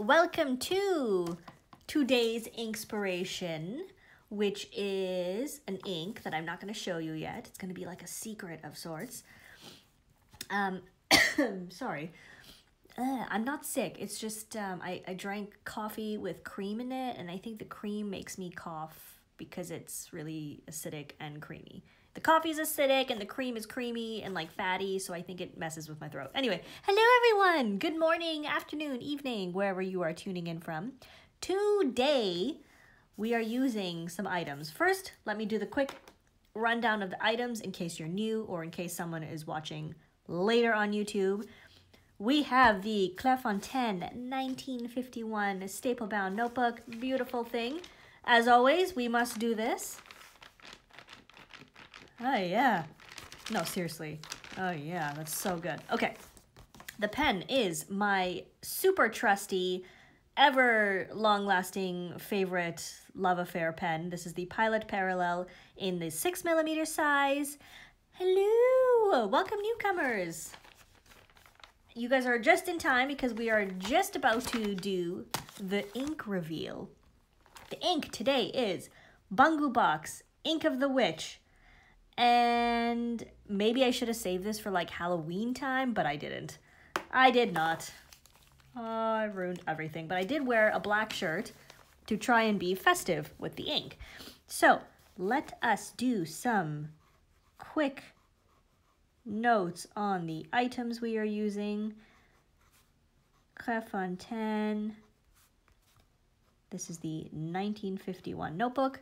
Welcome to today's Inkspiration, which is an ink that I'm not going to show you yet. It's going to be like a secret of sorts. Sorry. I'm not sick. It's just I drank coffee with cream in it, and I think the cream makes me cough because it's really acidic and creamy. The coffee is acidic and the cream is creamy and like fatty, so I think it messes with my throat. Anyway, hello everyone! Good morning, afternoon, evening, wherever you are tuning in from. Today, we are using some items. First, let me do the quick rundown of the items in case you're new or in case someone is watching later on YouTube. We have the Clairefontaine 1951 staple-bound notebook. Beautiful thing. As always, we must do this. Oh, yeah. No, seriously. Oh, yeah, that's so good. Okay. The pen is my super trusty, ever long-lasting favorite love affair pen. This is the Pilot Parallel in the 6mm size. Hello! Welcome, newcomers! You guys are just in time because we are just about to do the ink reveal. The ink today is Bungu Box, Ink of the Witch. And maybe I should have saved this for like Halloween time, but I didn't. I did not. Oh, I ruined everything. But I did wear a black shirt to try and be festive with the ink. So let us do some quick notes on the items we are using. Clairefontaine. This is the 1951 notebook.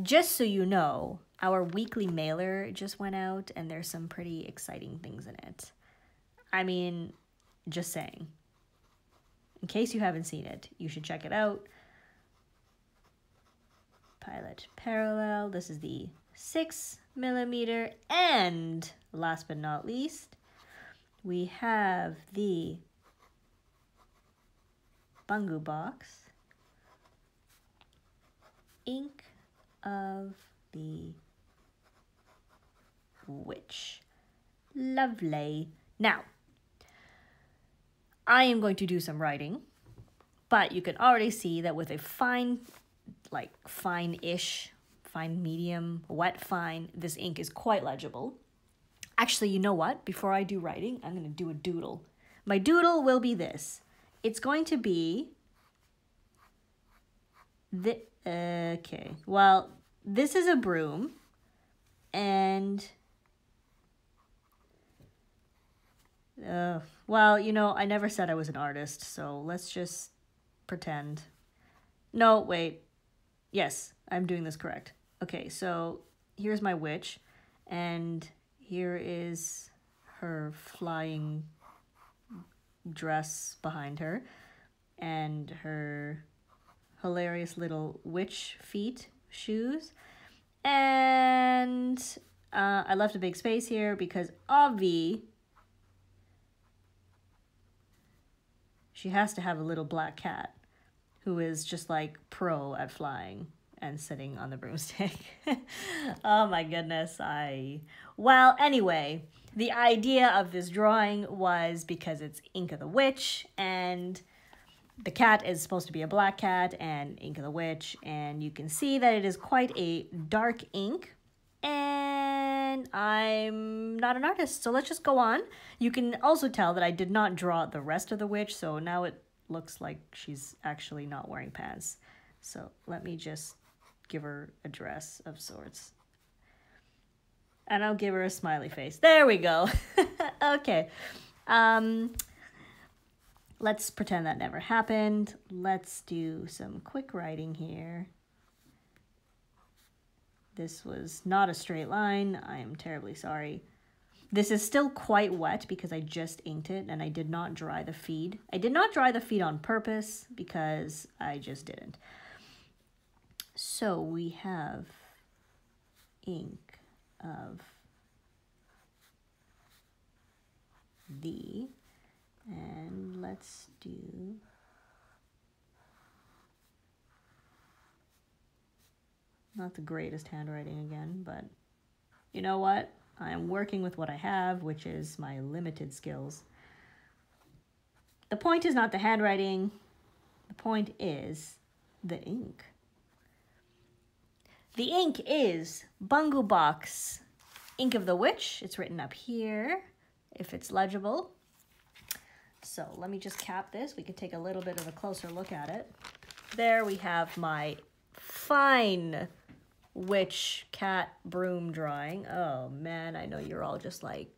Just so you know, our weekly mailer just went out and there's some pretty exciting things in it. I mean, just saying. In case you haven't seen it, you should check it out. Pilot Parallel. This is the 6mm. And last but not least, we have the Bungu Box, Ink of the Witch. Lovely. Now, I am going to do some writing, but you can already see that with a fine, like fine-ish, fine medium, wet fine, this ink is quite legible. Actually, you know what? Before I do writing, I'm going to do a doodle. My doodle will be this. It's going to be the, okay, well, this is a broom, and, well, you know, I never said I was an artist, so let's just pretend. No, wait. Yes, I'm doing this correct. Okay, so here's my witch, and here is her flying dress behind her, and her hilarious little witch feet shoes. And I left a big space here because Avi, she has to have a little black cat who is just like pro at flying and sitting on the broomstick. Oh my goodness. Well, anyway, the idea of this drawing was because it's Ink of the Witch, and the cat is supposed to be a black cat and Ink of the Witch, and you can see that it is quite a dark ink, and I'm not an artist, so let's just go on. You can also tell that I did not draw the rest of the witch, so now it looks like she's actually not wearing pants. So let me just give her a dress of sorts. And I'll give her a smiley face. There we go. Okay. Let's pretend that never happened. Let's do some quick writing here. This was not a straight line. I am terribly sorry. This is still quite wet because I just inked it and I did not dry the feed. I did not dry the feed on purpose because I just didn't. So we have Ink of the, and let's do not the greatest handwriting again, but you know what? I am working with what I have, which is my limited skills. The point is not the handwriting. point is the ink. The ink is Bungu Box Ink of the Witch. It's written up here, if it's legible. So let me just cap this. We can take a little bit of a closer look at it. There we have my fine witch cat broom drawing. Oh man, I know you're all just like,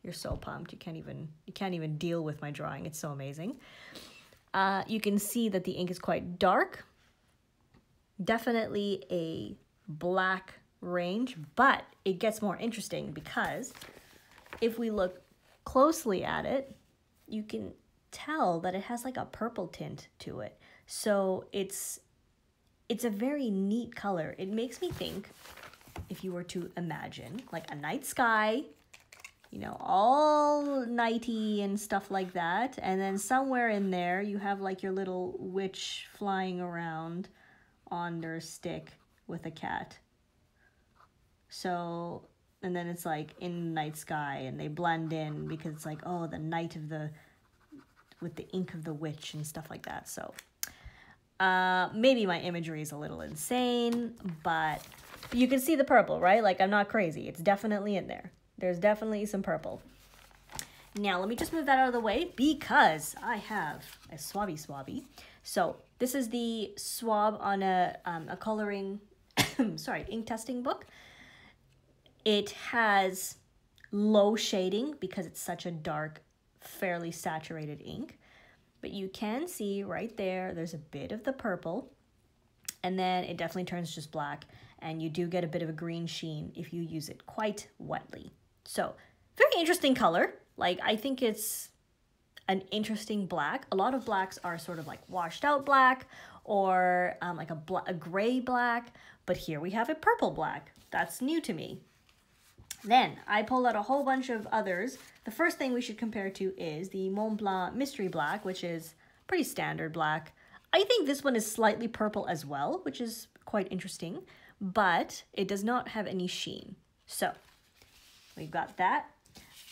you're so pumped. You can't even deal with my drawing. It's so amazing. You can see that the ink is quite dark. Definitely a black range, but it gets more interesting because if we look closely at it, you can tell that it has like a purple tint to it. So it's a very neat color. It makes me think, if you were to imagine like a night sky, you know, all nighty and stuff like that, and then somewhere in there you have like your little witch flying around on their stick with a cat. So, and then it's like in night sky and they blend in because it's like, oh, the night of the, with the ink of the witch and stuff like that. So maybe my imagery is a little insane, but you can see the purple, right? Like, I'm not crazy. It's definitely in there. There's definitely some purple. Now, let me just move that out of the way because I have a swabby. So this is the swab on a coloring, sorry, ink testing book. It has low shading because it's such a dark, fairly saturated ink. But you can see right there, there's a bit of the purple. And then it definitely turns just black. And you do get a bit of a green sheen if you use it quite wetly. So, very interesting color. Like, I think it's an interesting black. A lot of blacks are sort of like washed out black or like a gray black. But here we have a purple black. That's new to me. Then I pulled out a whole bunch of others. The first thing we should compare to is the Mont Blanc Mystery Black, which is pretty standard black. I think this one is slightly purple as well, which is quite interesting, but it does not have any sheen. So we've got that.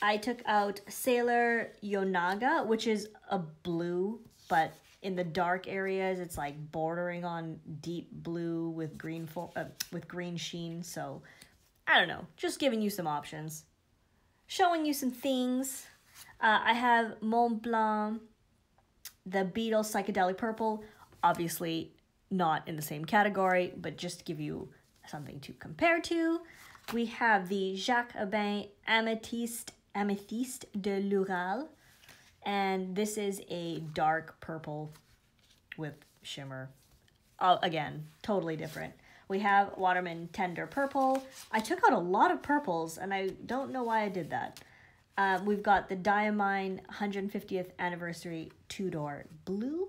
I took out Sailor Yonaga, which is a blue, but in the dark areas, it's like bordering on deep blue with green sheen. So I don't know, just giving you some options, showing you some things. I have Mont Blanc, the Beatles Psychedelic Purple, obviously not in the same category, but just to give you something to compare to. We have the Jacques Herbin Amethyste de l'Ural, and this is a dark purple with shimmer. Again, totally different. We have Waterman Tender Purple. I took out a lot of purples, and I don't know why I did that. We've got the Diamine 150th Anniversary Two-Door Blue.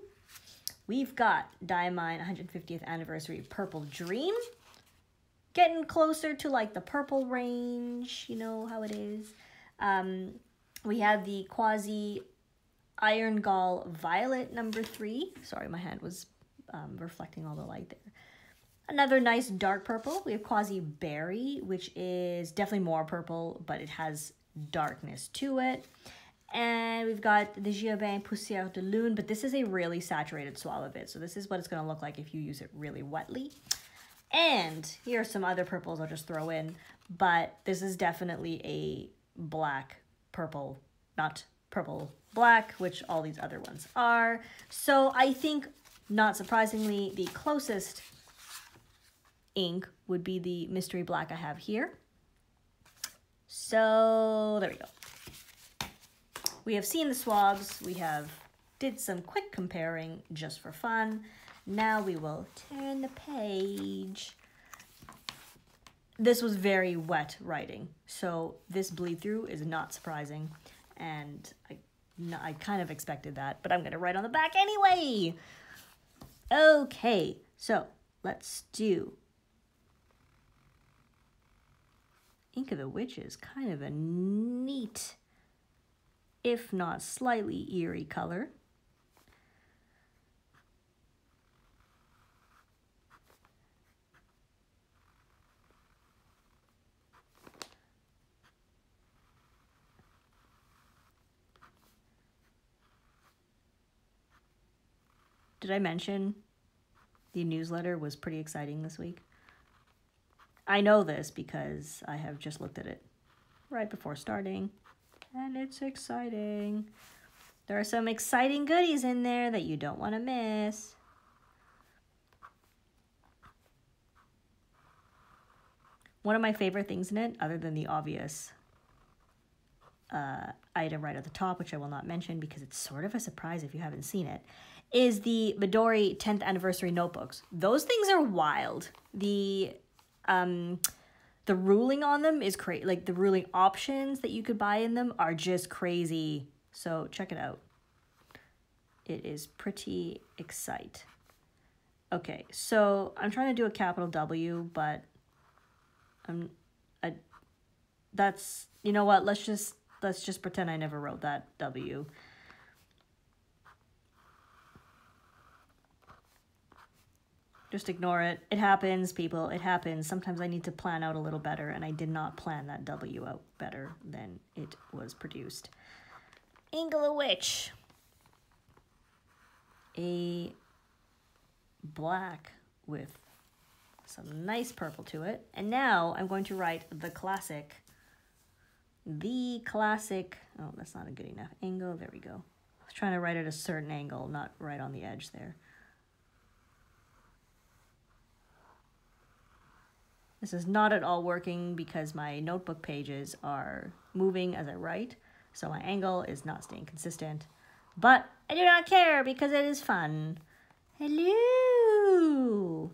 We've got Diamine 150th Anniversary Purple Dream. Getting closer to like the purple range, you know how it is. We have the Quasi Iron Gall Violet number 3. Sorry, my hand was reflecting all the light there. Another nice dark purple. We have Quasi Berry, which is definitely more purple, but it has darkness to it. And we've got the Giobin Poussière de Lune, but this is a really saturated swab of it. So this is what it's going to look like if you use it really wetly. And here are some other purples I'll just throw in, but this is definitely a black purple, not purple black, which all these other ones are. So I think, not surprisingly, the closest ink would be the mystery black I have here. So there we go. We have seen the swabs. We have did some quick comparing just for fun. Now we will turn the page. This was very wet writing, so this bleed through is not surprising, and I kind of expected that, but I'm gonna write on the back anyway. Okay, so let's do Ink of the Witch is kind of a neat, if not slightly eerie color. Did I mention the newsletter was pretty exciting this week? I know this because I have just looked at it right before starting, and it's exciting. There are some exciting goodies in there that you don't want to miss. One of my favorite things in it, other than the obvious item right at the top, which I will not mention because it's sort of a surprise if you haven't seen it, is the Midori 10th anniversary notebooks. Those things are wild. The ruling on them is crazy. Like the ruling options that you could buy in them are just crazy. So check it out. It is pretty excite. Okay, so I'm trying to do a capital W, but that's, you know what? Let's just pretend I never wrote that W. Just ignore it. It happens, people. It happens. Sometimes I need to plan out a little better, and I did not plan that W out better than it was produced. Angle a witch. A black with some nice purple to it. And now I'm going to write the classic. Oh, that's not a good enough angle. There we go. I was trying to write at a certain angle, not right on the edge there. This is not at all working because my notebook pages are moving as I write, so my angle is not staying consistent. But I do not care because it is fun. Hello.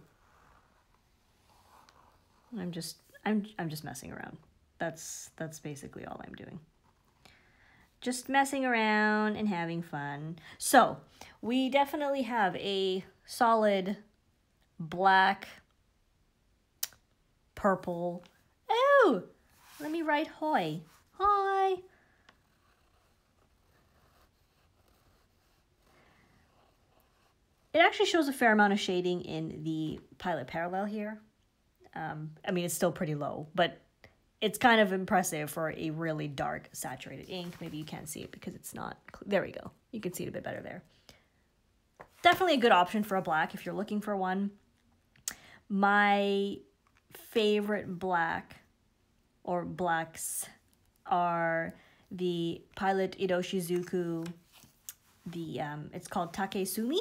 I'm just messing around. That's basically all I'm doing. Just messing around and having fun. So we definitely have a solid black, purple. Oh, let me write hoy. Hi. It actually shows a fair amount of shading in the Pilot Parallel here. I mean, it's still pretty low, but it's kind of impressive for a really dark saturated ink. Maybe you can't see it because it's not. There we go. You can see it a bit better there. Definitely a good option for a black if you're looking for one. My favorite black or blacks are the Pilot Iroshizuku. It's called Takesumi.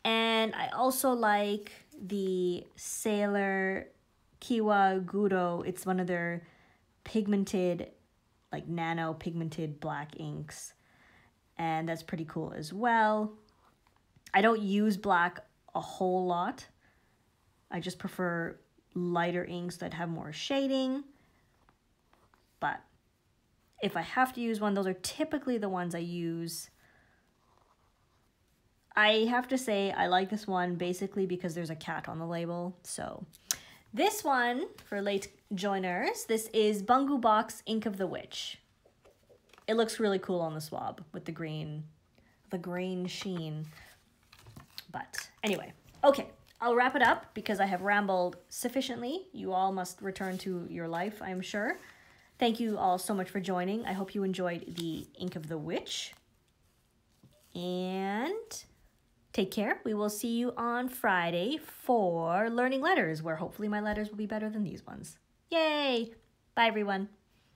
And I also like the Sailor Kiwa Guro. It's one of their pigmented, like nano pigmented black inks. And that's pretty cool as well. I don't use black a whole lot. I just prefer lighter inks that have more shading. But if I have to use one, those are typically the ones I use. I have to say I like this one basically because there's a cat on the label. So this one, for late joiners, this is Bungu Box Ink of the Witch. It looks really cool on the swab with the green sheen. But anyway, okay, I'll wrap it up because I have rambled sufficiently. You all must return to your life, I'm sure. Thank you all so much for joining. I hope you enjoyed the Ink of the Witch. And take care. We will see you on Friday for learning letters, where hopefully my letters will be better than these ones. Yay! Bye, everyone.